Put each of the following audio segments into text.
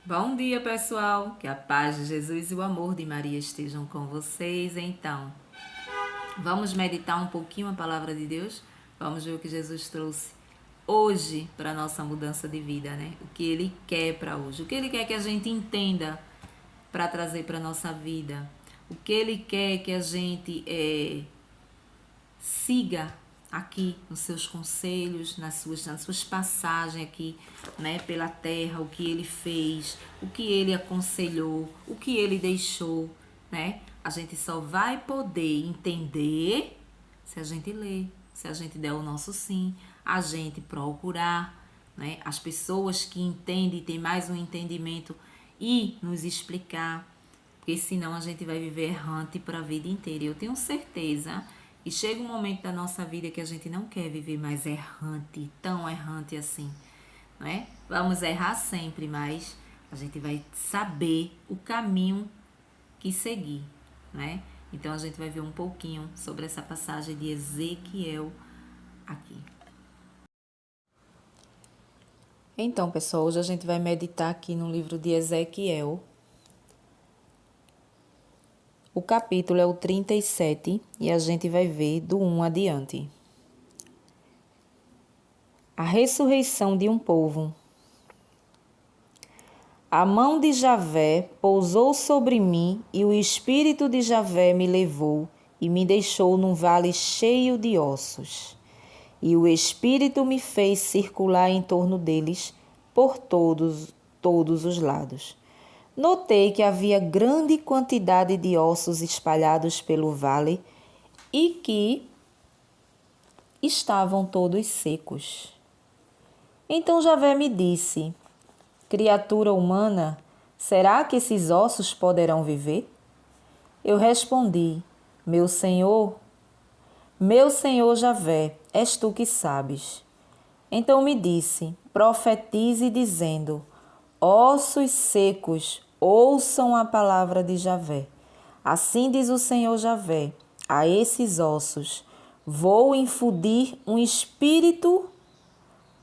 Bom dia, pessoal! Que a paz de Jesus e o amor de Maria estejam com vocês. Então, vamos meditar um pouquinho a palavra de Deus? Vamos ver o que Jesus trouxe hoje para a nossa mudança de vida, né? O que Ele quer para hoje, o que Ele quer que a gente entenda para trazer para a nossa vida, o que Ele quer que a gente siga aqui nos seus conselhos, nas suas passagens aqui, né, pela terra, o que ele fez, o que ele aconselhou, o que ele deixou, né? A gente só vai poder entender se a gente ler, se a gente der o nosso sim, a gente procurar, né, as pessoas que entendem, têm mais um entendimento e nos explicar, porque senão a gente vai viver errante para a vida inteira. Eu tenho certeza que chega um momento da nossa vida que a gente não quer viver mais errante, tão errante assim, não é? Vamos errar sempre, mas a gente vai saber o caminho que seguir, né? Então a gente vai ver um pouquinho sobre essa passagem de Ezequiel aqui. Então, pessoal, hoje a gente vai meditar aqui no livro de Ezequiel. O capítulo é o 37 e a gente vai ver do 1 adiante. A ressurreição de um povo. A mão de Javé pousou sobre mim e o espírito de Javé me levou e me deixou num vale cheio de ossos. E o espírito me fez circular em torno deles por todos os lados. Notei que havia grande quantidade de ossos espalhados pelo vale e que estavam todos secos. Então Javé me disse: criatura humana, será que esses ossos poderão viver? Eu respondi: meu Senhor Javé, és tu que sabes. Então me disse: profetize dizendo: ossos secos, ouçam a palavra de Javé. Assim diz o Senhor Javé: a esses ossos vou infundir um espírito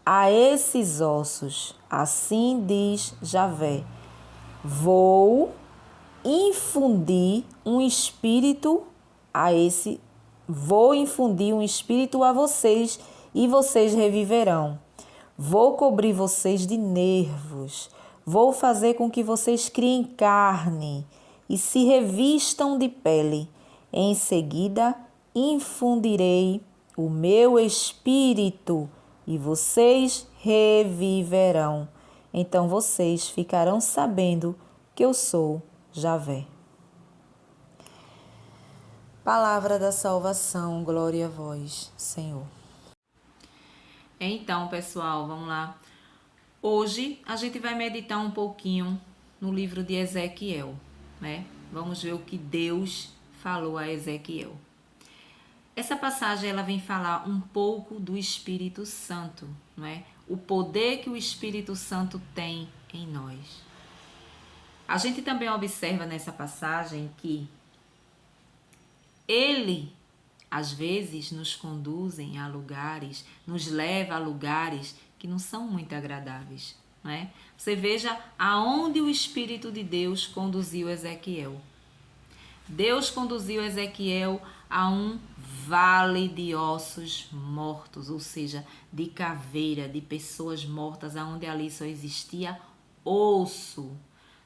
a esses ossos. Assim diz Javé: vou infundir um espírito a esse, vou infundir um espírito a vocês e vocês reviverão. Vou cobrir vocês de nervos. Vou fazer com que vocês criem carne e se revistam de pele. Em seguida, infundirei o meu espírito e vocês reviverão. Então vocês ficarão sabendo que eu sou Javé. Palavra da salvação, glória a vós, Senhor. Então, pessoal, vamos lá. Hoje a gente vai meditar um pouquinho no livro de Ezequiel, né? Vamos ver o que Deus falou a Ezequiel. Essa passagem ela vem falar um pouco do Espírito Santo, não é? O poder que o Espírito Santo tem em nós. A gente também observa nessa passagem que ele, às vezes, nos conduzem a lugares, nos leva a lugares que não são muito agradáveis, né? Você veja aonde o Espírito de Deus conduziu Ezequiel. Deus conduziu Ezequiel a um vale de ossos mortos, ou seja, de caveira, de pessoas mortas, aonde ali só existia osso,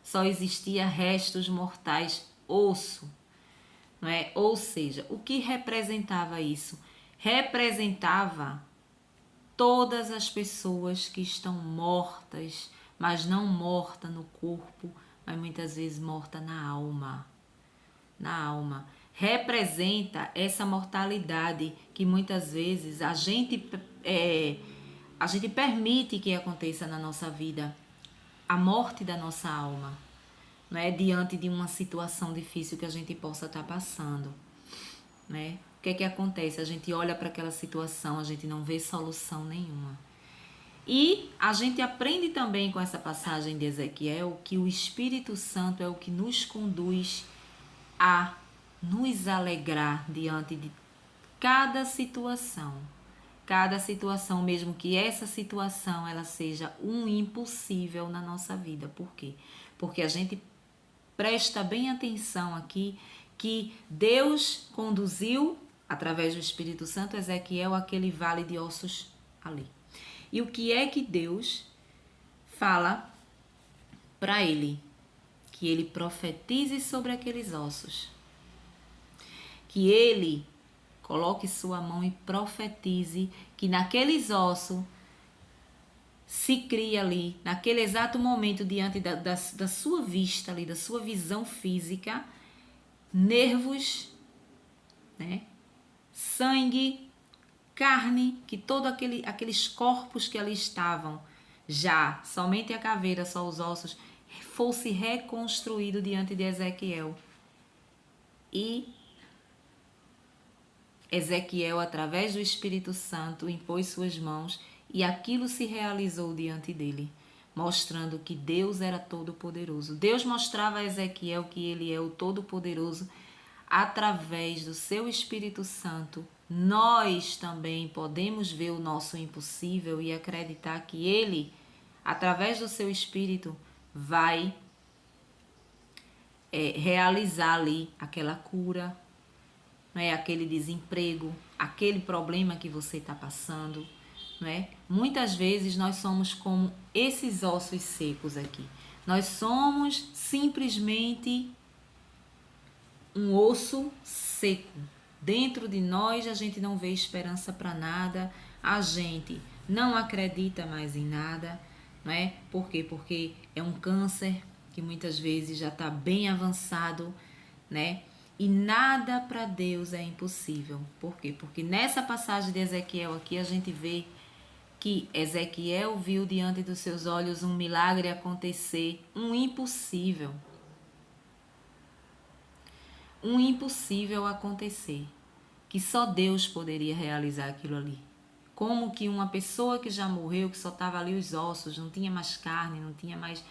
só existia restos mortais, osso, não é? Ou seja, o que representava isso? Representava todas as pessoas que estão mortas, mas não morta no corpo, mas muitas vezes morta na alma. Na alma. Representa essa mortalidade que muitas vezes a gente permite que aconteça na nossa vida. A morte da nossa alma, não é? Diante de uma situação difícil que a gente possa estar passando, né? O que é que acontece? A gente olha para aquela situação, a gente não vê solução nenhuma. E a gente aprende também com essa passagem de Ezequiel que o Espírito Santo é o que nos conduz a nos alegrar diante de cada situação. cada situação, mesmo que essa situação ela seja um impossível na nossa vida. Por quê? Porque a gente presta bem atenção aqui que Deus conduziu, através do Espírito Santo, Ezequiel àquele vale de ossos ali. E o que é que Deus fala para ele? Que ele profetize sobre aqueles ossos. Que ele coloque sua mão e profetize que naqueles ossos se cria ali, naquele exato momento, diante da sua vista ali, da sua visão física, nervos, né? Sangue, carne, que todos aqueles corpos que ali estavam, já, somente a caveira, só os ossos, fosse reconstruído diante de Ezequiel. E Ezequiel, através do Espírito Santo, impôs suas mãos e aquilo se realizou diante dele, mostrando que Deus era todo-poderoso. Deus mostrava a Ezequiel que ele é o todo-poderoso através do seu Espírito Santo. Nós também podemos ver o nosso impossível e acreditar que ele, através do seu Espírito, vai realizar ali aquela cura, não é? Aquele desemprego, aquele problema que você está passando, não é? Muitas vezes nós somos como esses ossos secos aqui. Nós somos simplesmente um osso seco. Dentro de nós a gente não vê esperança para nada, a gente não acredita mais em nada, não é? Por quê? Porque é um câncer que muitas vezes já está bem avançado, né? E nada para Deus é impossível. Por quê? Porque nessa passagem de Ezequiel aqui a gente vê que Ezequiel viu diante dos seus olhos um milagre acontecer, um impossível acontecer, que só Deus poderia realizar aquilo ali. Como que uma pessoa que já morreu, que só estava ali os ossos, não tinha mais carne, não tinha mais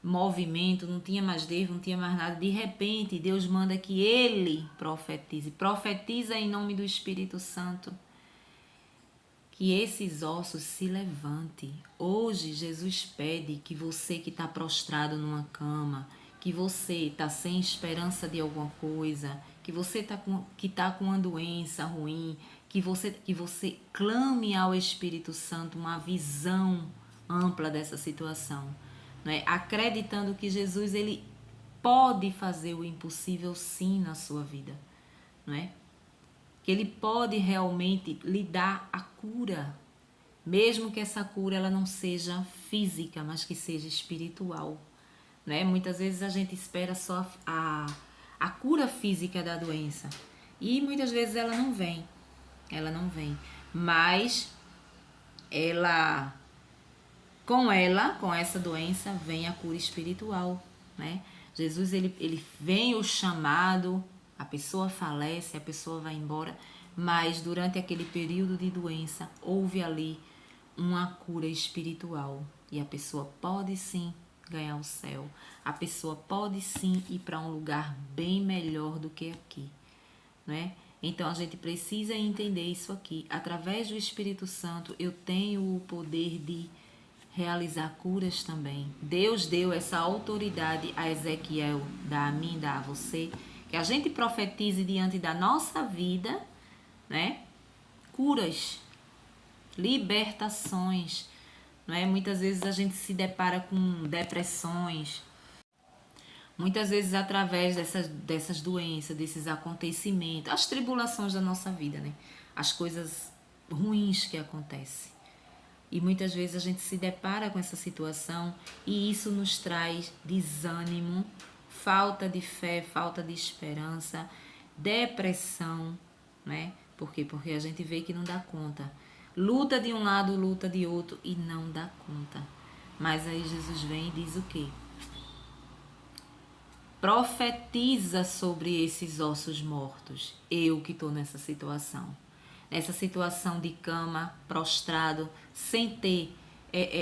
movimento, não tinha mais nervo, não tinha mais nada, de repente Deus manda que ele profetiza em nome do Espírito Santo, que esses ossos se levantem. Hoje Jesus pede que você que está prostrado numa cama, que você está sem esperança de alguma coisa, que você está com uma doença ruim, que você clame ao Espírito Santo uma visão ampla dessa situação, não é? Acreditando que Jesus ele pode fazer o impossível sim na sua vida, não é? Que ele pode realmente lhe dar a cura, mesmo que essa cura ela não seja física, mas que seja espiritual, né? Muitas vezes a gente espera só a cura física da doença e muitas vezes ela não vem, mas com essa doença vem a cura espiritual, né? Jesus ele vem o chamado, a pessoa falece, a pessoa vai embora, mas durante aquele período de doença houve ali uma cura espiritual e a pessoa pode sim ganhar o céu, a pessoa pode sim ir para um lugar bem melhor do que aqui, né? Então a gente precisa entender isso aqui. Através do Espírito Santo eu tenho o poder de realizar curas também. Deus deu essa autoridade a Ezequiel, dá a mim, dá a você, que a gente profetize diante da nossa vida, né? Curas, libertações, não é? Muitas vezes a gente se depara com depressões, muitas vezes através dessas doenças, desses acontecimentos, as tribulações da nossa vida, né? As coisas ruins que acontecem. E muitas vezes a gente se depara com essa situação e isso nos traz desânimo, falta de fé, falta de esperança, depressão, né? Por quê? Porque a gente vê que não dá conta. Luta de um lado, luta de outro e não dá conta. Mas aí Jesus vem e diz o quê? Profetiza sobre esses ossos mortos. Eu que estou nessa situação de cama, prostrado, sem ter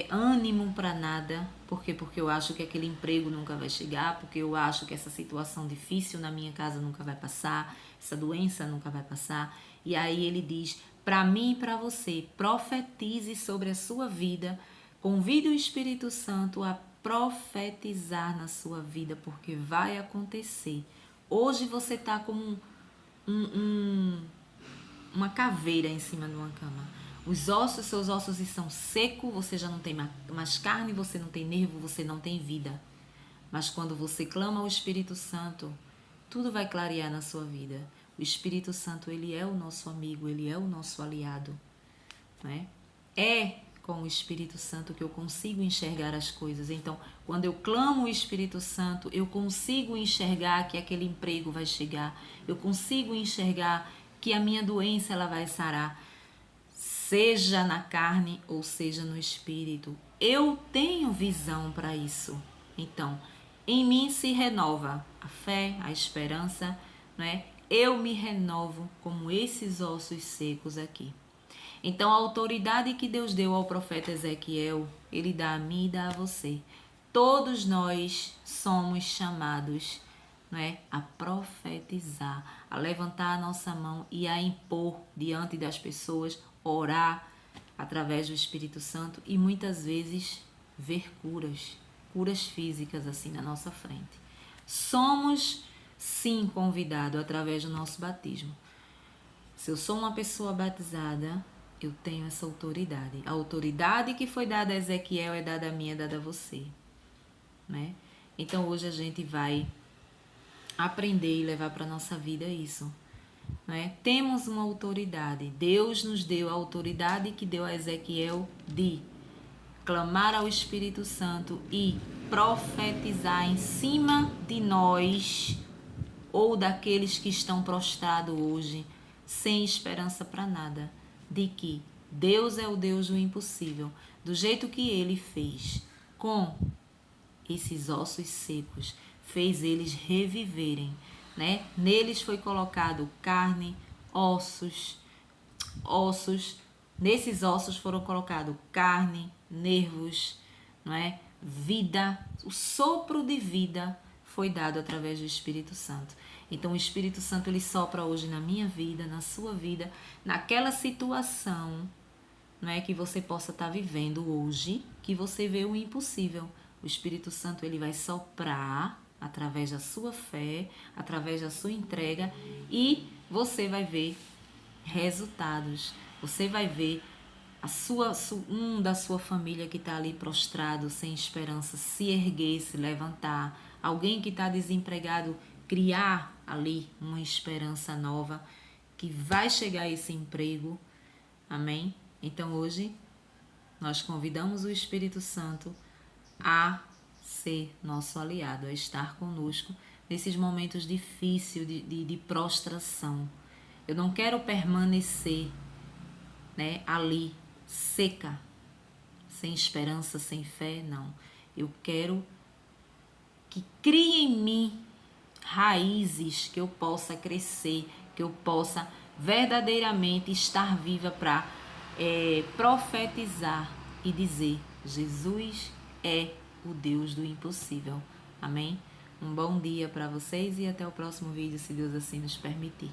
ânimo para nada. Por quê? Porque eu acho que aquele emprego nunca vai chegar, porque eu acho que essa situação difícil na minha casa nunca vai passar, essa doença nunca vai passar. E aí ele diz, para mim e para você. Profetize sobre a sua vida. Convide o Espírito Santo a profetizar na sua vida, porque vai acontecer. Hoje você está como uma caveira em cima de uma cama. Seus ossos estão secos, você já não tem mais carne, você não tem nervo, você não tem vida. Mas quando você clama ao Espírito Santo, tudo vai clarear na sua vida. O Espírito Santo, ele é o nosso amigo, ele é o nosso aliado, né? É com o Espírito Santo que eu consigo enxergar as coisas. Então, quando eu clamo o Espírito Santo, eu consigo enxergar que aquele emprego vai chegar. Eu consigo enxergar que a minha doença ela vai sarar, seja na carne ou seja no espírito. Eu tenho visão para isso. Então, em mim se renova a fé, a esperança, não é? Eu me renovo como esses ossos secos aqui. Então, a autoridade que Deus deu ao profeta Ezequiel, ele dá a mim e dá a você. Todos nós somos chamados, não é, a profetizar, a levantar a nossa mão e a impor diante das pessoas, orar através do Espírito Santo e muitas vezes ver curas físicas assim na nossa frente. Somos sim convidados através do nosso batismo. Se eu sou uma pessoa batizada, eu tenho essa autoridade. A autoridade que foi dada a Ezequiel é dada a mim, é dada a você, né? Então hoje a gente vai aprender e levar para a nossa vida isso, né? Temos uma autoridade. Deus nos deu a autoridade que deu a Ezequiel de clamar ao Espírito Santo e profetizar em cima de nós ou daqueles que estão prostrados hoje, sem esperança para nada, de que Deus é o Deus do impossível, do jeito que Ele fez com esses ossos secos, fez eles reviverem, né? Neles foi colocado carne, ossos, nesses ossos foram colocados carne, nervos, não é? Vida, o sopro de vida foi dado através do Espírito Santo. Então o Espírito Santo ele sopra hoje na minha vida, na sua vida, naquela situação, não é, que você possa estar vivendo hoje, que você vê o impossível. O Espírito Santo ele vai soprar através da sua fé, através da sua entrega e você vai ver resultados. Você vai ver da sua família que está ali prostrado, sem esperança, se erguer, se levantar. Alguém que está desempregado, criar ali uma esperança nova, que vai chegar esse emprego. Amém? Então hoje nós convidamos o Espírito Santo a ser nosso aliado, a estar conosco nesses momentos difíceis de prostração. Eu não quero permanecer, né, ali, seca, sem esperança, sem fé, não. Eu quero que crie em mim raízes, que eu possa crescer, que eu possa verdadeiramente estar viva para profetizar e dizer: Jesus é o Deus do impossível. Amém? Um bom dia para vocês e até o próximo vídeo, se Deus assim nos permitir.